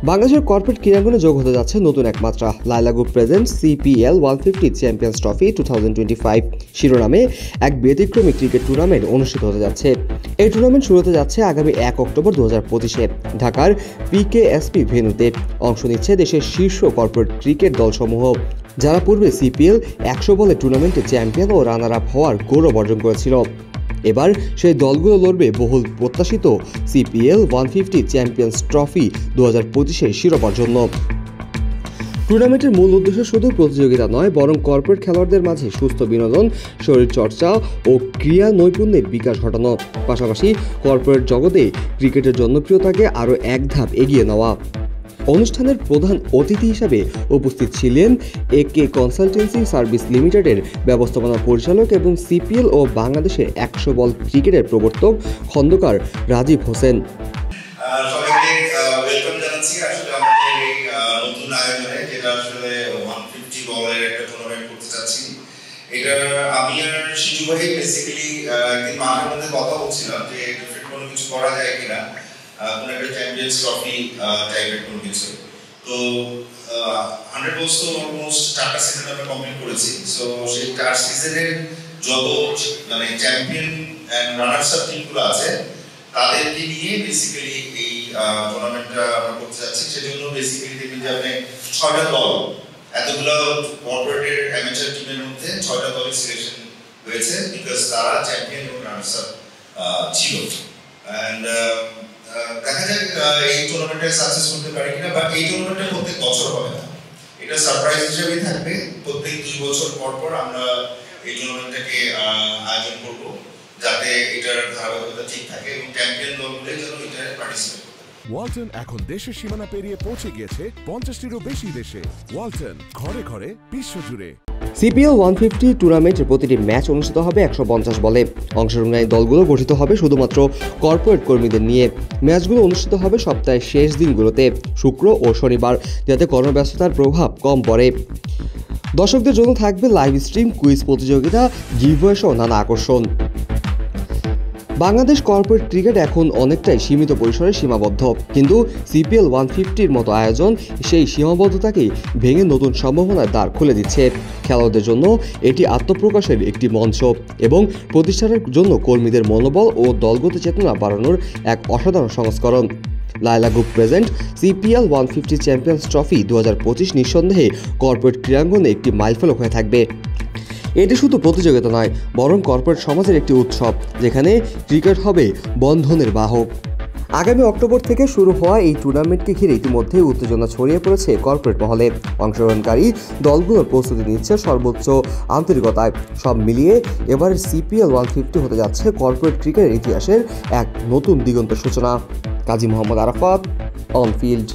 বাংলাদেশের কর্পোরেট ক্রীড়াঙ্গনে যোগ হতে যাচ্ছে নতুন এক মাত্রা। Laila group present CPL 150 champions trophy 2025 শিরোনামে এক ব্যতিক্রমী ক্রিকেট টুর্নামেন্ট অনুষ্ঠিত হতে যাচ্ছে। এই টুর্নামেন্ট শুরু হতে যাচ্ছে আগামী 1 অক্টোবর 2025-এ ঢাকার PKSP ভেন্যুতে। অংশ নিচ্ছে দেশের শীর্ষ কর্পোরেট ক্রিকেট দলসমূহ, যারা পূর্বে CPL 100 বলে টুর্নামেন্টে চ্যাম্পিয়ন ও রানার আপ হওয়ার গৌরব অর্জন করেছিল। এবার সেই দলগুলো লড়বে বহুল প্রত্যাশিত CPL 150 চ্যাম্পিয়ন্স ট্রফি 2025-এর শিরোপার জন্য। টুর্নামেন্টের মূল উদ্দেশ্য শুধু প্রতিযোগিতা নয়, বরং কর্পোরেট খেলোয়াড়দের মাঝে সুস্থ বিনোদন, শরীরচর্চা ও ক্রীড়া নৈপুণ্যের বিকাশ ঘটানো, পাশাপাশি কর্পোরেট জগতে ক্রিকেটের জনপ্রিয়তাকে আরও এক ধাপ এগিয়ে নেওয়া। অনুষ্ঠানের প্রধান অতিথি হিসাবে উপস্থিত ছিলেন AK কনসালটেন্সি সার্ভিস লিমিটেডের ব্যবস্থাপনা পরিচালক এবং CPL ও বাংলাদেশের 100 বল ক্রিকেটের প্রবর্তক খন্দকার রাজীব হোসেন। সবাইকে ওয়েলকাম জানাচ্ছি আসলে আমাদের এই নতুন আয়োজনে, যেটা আসলে 150 বলের একটা টুর্নামেন্ট করতে যাচ্ছি। এটা আমি আর শিজু ভাই বেসিক্যালি একদিন মাঠের মধ্যে কথা বলছিলাম যে ডিফারেন্ট কোনো কিছু করা যায় কিনা, কোনো একটা চ্যাম্পিয়ন্স ট্রফি টাইপের কোনো কিছু। তো 100 বলস তো অলমোস্ট 4টা সিজন আমরা কমপ্লিট করেছি। সো সেই 4 সিজনের যত মানে চ্যাম্পিয়ন এন্ড রানার্স আপ টিমগুলো আছে তাদেরকে নিয়ে বেসিক্যালি এই টুর্নামেন্টটা আমরা করতে যাচ্ছি। সেজন্য বেসিক্যালি দেখবেন যে আপনি 6টা দল, এতগুলো কর্পোরেটের অ্যামেচার টিমের মধ্যে 6টা দলের সিলেকশন হয়েছে, বিকজ তারা চ্যাম্পিয়ন এবং রানার্স আপ ছিল। এন্ড দেখা যাক এই টুর্নামেন্টে সাকসেস করতে পারি কিনা। বাট এই টুর্নামেন্টটা প্রত্যেক বছর হবে না, এটা সারপ্রাইজ হিসেবেই থাকবে। প্রত্যেক 2 বছর পর পর আমরা এই টুর্নামেন্টটাকে আয়োজন করব, যাতে এটার ধারাবাহিকতা ঠিক থাকে এবং চ্যাম্পিয়ন দলগুলো যেন এটায় পার্টিসিপেট করে। ওয়ালটন এখন দেশের সীমানা পেরিয়ে পৌঁছে গিয়েছে 50টিরও বেশি দেশে। ওয়ালটন, ঘরে ঘরে বিশ্বজুড়ে। CPL 150 টুর্নামেন্টের প্রতিটি ম্যাচ অনুষ্ঠিত হবে 150 বলে। অংশগ্রহণকারী দলগুলো গঠিত হবে শুধুমাত্র কর্পোরেট কর্মীদের নিয়ে। ম্যাচগুলো অনুষ্ঠিত হবে সপ্তাহের শেষ দিনগুলোতে, শুক্র ও শনিবার, যাতে কর্মব্যস্ততার প্রভাব কম পড়ে। দর্শকদের জন্য থাকবে লাইভ স্ট্রিম, কুইজ প্রতিযোগিতা, গিভওয়ে সহ নানা আকর্ষণ। বাংলাদেশ কর্পোরেট ক্রিকেট এখন অনেকটাই সীমিত পরিসরে সীমাবদ্ধ, কিন্তু CPL 150-র মতো আয়োজন সেই সীমাবদ্ধতাকে ভেঙে নতুন সম্ভাবনার দ্বার খুলে দিচ্ছে। খেলোয়াড়দের জন্য এটি আত্মপ্রকাশের একটি মঞ্চ এবং প্রতিষ্ঠানের জন্য কর্মীদের মনোবল ও দলগত চেতনা বাড়ানোর এক অসাধারণ সংস্করণ। Laila group present CPL 150 champions trophy 2025 নিঃসন্দেহে কর্পোরেট ক্রীড়াঙ্গনে একটি মাইলফলক হয়ে থাকবে। এটি শুধু প্রতিযোগিতা নয়, বরং কর্পোরেট সমাজের একটি উৎসব, যেখানে ক্রিকেট হবে বন্ধনের বাহক। আগামী অক্টোবর থেকে শুরু হওয়া এই টুর্নামেন্টকে ঘিরে ইতিমধ্যে উত্তেজনা ছড়িয়ে পড়েছে কর্পোরেট মহলে। অংশগ্রহণকারী দলগুলোর প্রস্তুতি নিচ্ছে সর্বোচ্চ আন্তরিকতায়। সব মিলিয়ে এবারের CPL 150 হতে যাচ্ছে কর্পোরেট ক্রিকেটের ইতিহাসের এক নতুন দিগন্ত সূচনা। Kazi Mohammad Arafat, on field.